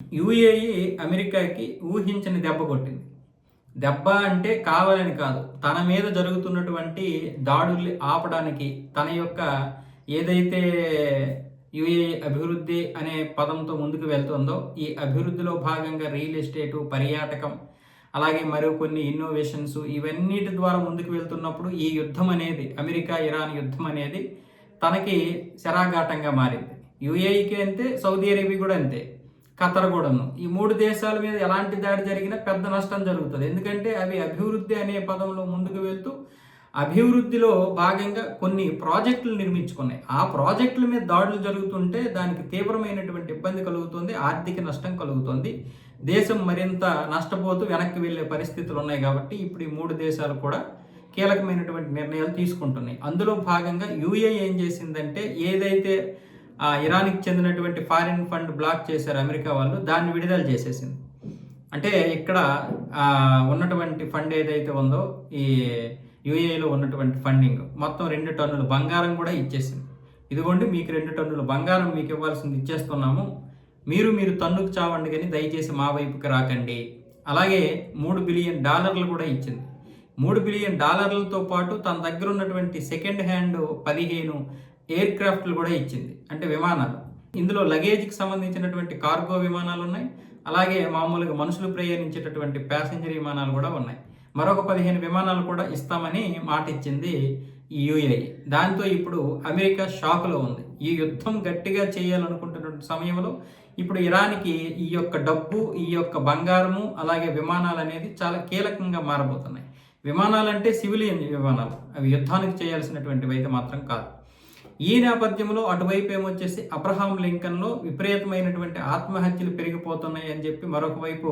UAE అమెరికాకి ఊహించని దెబ్బ కొట్టింది. దెబ్బ అంటే కావాలని కాదు. తన మీద జరుగుతున్నటువంటి దాడుల్ని ఆపడానికి తన యొక్క ఏదైతే యూఏఈ అభివృద్ధి అనే పదంతో ముందుకు వెళ్తుందో, ఈ అభివృద్ధిలో భాగంగా రియల్ ఎస్టేటు, పర్యాటకం, అలాగే మరో కొన్ని ఇన్నోవేషన్స్ ఇవన్నిటి ద్వారా ముందుకు వెళ్తున్నప్పుడు ఈ యుద్ధం అనేది, అమెరికా ఇరాన్ యుద్ధం అనేది తనకి శరాఘాటంగా మారింది. యూఏఈకి అంతే, సౌదీ అరేబియా కూడా అంతే, ఖతర్ కూడాను. ఈ 3 దేశాల మీద ఎలాంటి దాడి జరిగినా పెద్ద నష్టం జరుగుతుంది. ఎందుకంటే అవి అభివృద్ధి అనే పదంలో ముందుకు వెళ్తూ అభివృద్ధిలో భాగంగా కొన్ని ప్రాజెక్టులు నిర్మించుకున్నాయి. ఆ ప్రాజెక్టుల మీద దాడులు జరుగుతుంటే దానికి తీవ్రమైనటువంటి ఇబ్బంది కలుగుతుంది, ఆర్థిక నష్టం కలుగుతుంది. దేశం మరింత నష్టపోతూ వెనక్కి వెళ్ళే పరిస్థితులు ఉన్నాయి. కాబట్టి ఇప్పుడు ఈ 3 దేశాలు కూడా కీలకమైనటువంటి నిర్ణయాలు తీసుకుంటున్నాయి. అందులో భాగంగా యూఏఈ ఏం చేసిందంటే, ఏదైతే ఇరాన్కి చెందినటువంటి ఫారిన్ ఫండ్ బ్లాక్ చేశారు అమెరికా వాళ్ళు, దాన్ని విడుదల చేసేసింది. అంటే ఇక్కడ ఉన్నటువంటి ఫండ్ ఏదైతే ఉందో, ఈ యూఏఈలో ఉన్నటువంటి ఫండింగ్ మొత్తం 2 టన్నుల బంగారం కూడా ఇచ్చేసింది. ఇదిగోండి మీకు 2 టన్నుల బంగారం మీకు ఇవ్వాల్సింది ఇచ్చేస్తున్నాము, మీరు తన్నుకు చావండి కానీ దయచేసి మా వైపుకి రాకండి. అలాగే $3 బిలియన్ కూడా ఇచ్చింది. $3 బిలియన్ పాటు తన దగ్గర ఉన్నటువంటి సెకండ్ హ్యాండ్ 15 ఎయిర్ క్రాఫ్ట్లు కూడా ఇచ్చింది, అంటే విమానాలు. ఇందులో లగేజ్కి సంబంధించినటువంటి కార్గో విమానాలు ఉన్నాయి, అలాగే మామూలుగా మనుషులు ప్రయాణించేటటువంటి ప్యాసింజర్ విమానాలు కూడా ఉన్నాయి. మరొక 15 విమానాలు కూడా ఇస్తామని మాట ఇచ్చింది ఈ యూఏఈ. దాంతో ఇప్పుడు అమెరికా షాక్లో ఉంది. ఈ యుద్ధం గట్టిగా చేయాలనుకుంటున్న సమయంలో ఇప్పుడు ఇరాన్కి ఈ యొక్క డబ్బు, ఈ యొక్క బంగారము, అలాగే విమానాలు అనేది చాలా కీలకంగా మారబోతున్నాయి. విమానాలంటే సివిలియన్ విమానాలు, అవి యుద్ధానికి చేయాల్సినటువంటివి అయితే మాత్రం కాదు. ఈ నేపథ్యంలో అటువైపు ఏమొచ్చేసి అబ్రహాం లింకన్లో విపరీతమైనటువంటి ఆత్మహత్యలు పెరిగిపోతున్నాయి అని చెప్పి మరొక వైపు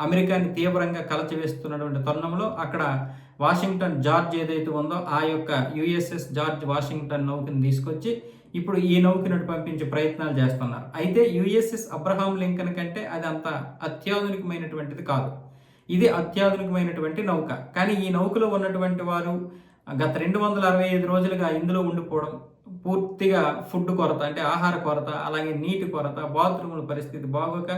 అమెరికాని తీవ్రంగా కలచివేస్తున్నటువంటి తరుణంలో అక్కడ వాషింగ్టన్ జార్జ్ ఏదైతే ఉందో, ఆ యొక్క యుఎస్ఎస్ జార్జ్ వాషింగ్టన్ నౌకని తీసుకొచ్చి ఇప్పుడు ఈ నౌకను పంపించే ప్రయత్నాలు చేస్తున్నారు. అయితే యుఎస్ఎస్ అబ్రహాం లింకన్ కంటే అది అంత అత్యాధునికమైనటువంటిది కాదు. ఇది అత్యాధునికమైనటువంటి నౌక. కానీ ఈ నౌకలో ఉన్నటువంటి వారు గత 265 రోజులుగా ఇందులో ఉండిపోవడం, పూర్తిగా ఫుడ్ కొరత, అంటే ఆహార కొరత, అలాగే నీటి కొరత, బాత్రూముల పరిస్థితి బాగోక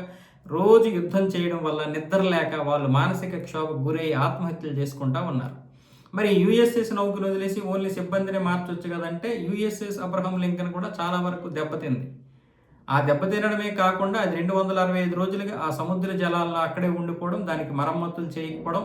రోజు యుద్ధం చేయడం వల్ల నిద్ర లేక వాళ్ళు మానసిక క్షోభకు గురై ఆత్మహత్యలు చేసుకుంటా ఉన్నారు. మరి యుఎస్ఎస్ నౌకను వదిలేసి ఓన్లీ సిబ్బందిని మార్చొచ్చు కదంటే, యుఎస్ఎస్ అబ్రహాం లింకన్ కూడా చాలా వరకు దెబ్బతింది. ఆ దెబ్బతినడమే కాకుండా అది 265 రోజులుగా ఆ సముద్ర జలాల్లో అక్కడే ఉండిపోవడం, దానికి మరమ్మతులు చేయకపోవడం,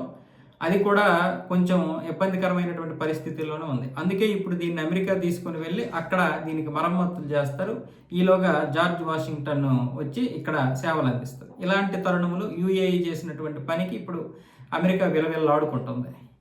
అది కూడా కొంచెం ఇబ్బందికరమైనటువంటి పరిస్థితుల్లోనే ఉంది. అందుకే ఇప్పుడు దీన్ని అమెరికా తీసుకుని వెళ్ళి అక్కడ దీనికి మరమ్మతులు చేస్తారు. ఈలోగా జార్జ్ వాషింగ్టన్ వచ్చి ఇక్కడ సేవలు అందిస్తారు. ఇలాంటి తరుణములు యూఏఈ చేసినటువంటి పనికి ఇప్పుడు అమెరికా విలవిల్లాడుకుంటుంది.